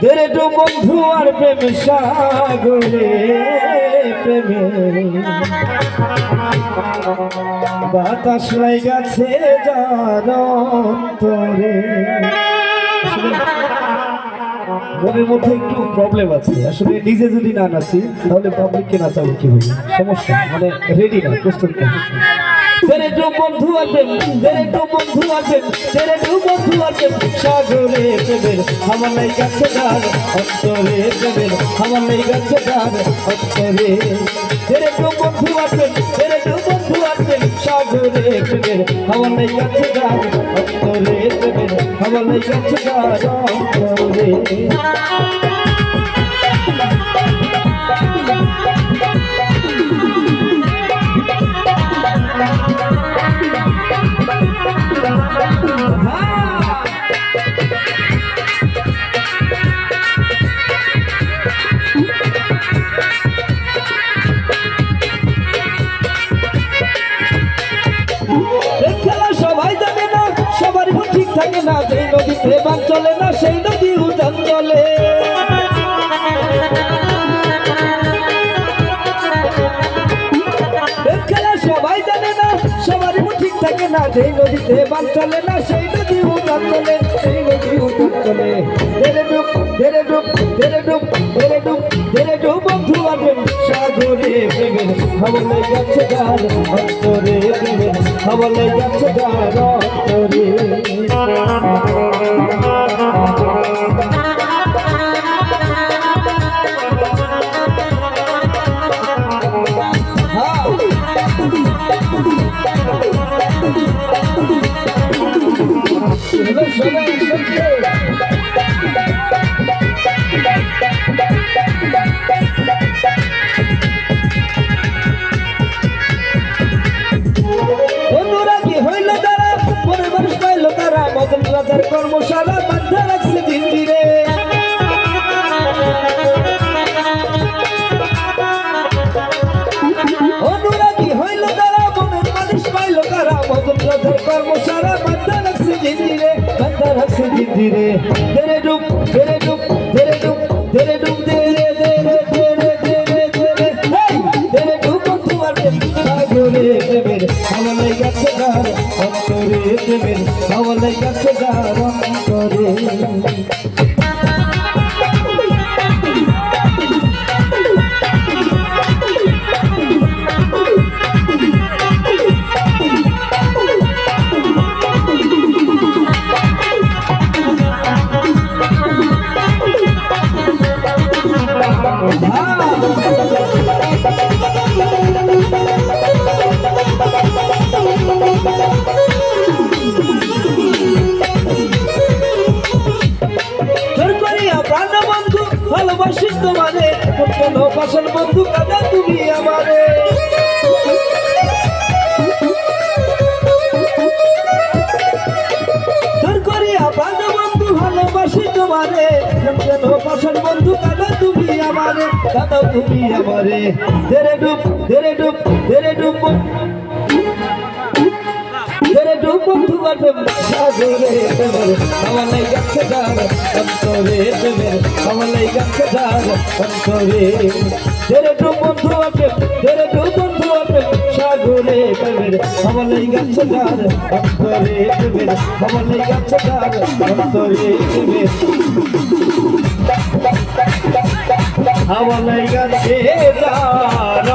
দেরে তো বন্ধু আর প্রেম সাগরে প্রেমে বাতাস লাই গেছে যার অন্তরে। মনের মধ্যে একটু প্রবলেম আছে, আসলে নিজে যদি না নাচি তাহলে পাবলিককে নাচাবো কি হবে, সমস্যা মানে রেডি না, প্রস্তুত না। তেরে তো বন্ধু আছে, তেরে তো বন্ধু আছে, তেরে তো বন্ধু আছে সাগরে প্রেমের আমার নাই গেছে যার অন্তরে প্রেমের আমার নাই গেছে যার অন্তরে। তেরে তো বন্ধু আছে, তেরে তো বন্ধু আছে সাগরে প্রেমের আমার নাই গেছে যার অন্তরে প্রেমের আমার নাই গেছে যার অন্তরে। সবাই জানে না, সবার ঠিক থাকে না, যেই নদীতে বান চলে না সেই নদী উজান চলে। সবাই জানে না, সবার ঠিক থাকে না, যেই নদীতে বান চলে না সেই নদী উজান চলে, সেই নদী উজান চলে। ধীরে ডুব ধীরে ডুব ধীরে ডুব ধীরে ডুব ধীরে ডুব বন্ধু আসবেন সাগরে প্রেমের হবলে যাচ্ছে যার অন্তরে প্রেমের হবলে যাচ্ছে যার অন্তরে। রাজার কর্মশালা বান্ধা রাখছে জিঞ্জিরে, অনুরাগী হইল তারা মনের মানুষ পাইল তারা মদন রাজার কর্মশালা বান্ধা রাখছে জিঞ্জিরে, বান্ধা রাখছে জিঞ্জিরে। ধীরে ডুব ধীরে ডুব ধীরে ডুব ধীরে ডুব ধীরে ধীরে ধীরে ধীরে ধীরে ধীরে ডুব বন্ধু আসবে সাগরে প্রেমের হওয়ালাই গেছে যার অন্তরে প্রেমের হওয়ালাই গেছে যার অন্তরে। ভালোবাসি তোমারে কোন পাশাল বন্ধু কাঁদা তুমি আমারে, তোর করিয়া প্রাণ বন্ধু ভালোবাসি তোমারে কোন পাশাল বন্ধু কাঁদা তুমি আমারে, কাঁদা তুমি আমারে। ধীরে ডুব ধীরে ডুব ধীরে ডুব ধীরে ডুব বন্ধু আসবে সাগরে প্রেমের হওয়ালাই গেছে যার অন্তরে প্রেমের হওয়ালাই গেছে যার অন্তরে। ধীরে ডুব বন্ধু আসবে ধীরে ডুব বন্ধু আসবে সাগরে প্রেমের হওয়ালাই গেছে যার অন্তরে প্রেমের হওয়ালাই গেছে যার অন্তরে প্রেমের হওয়ালাই গেছে যার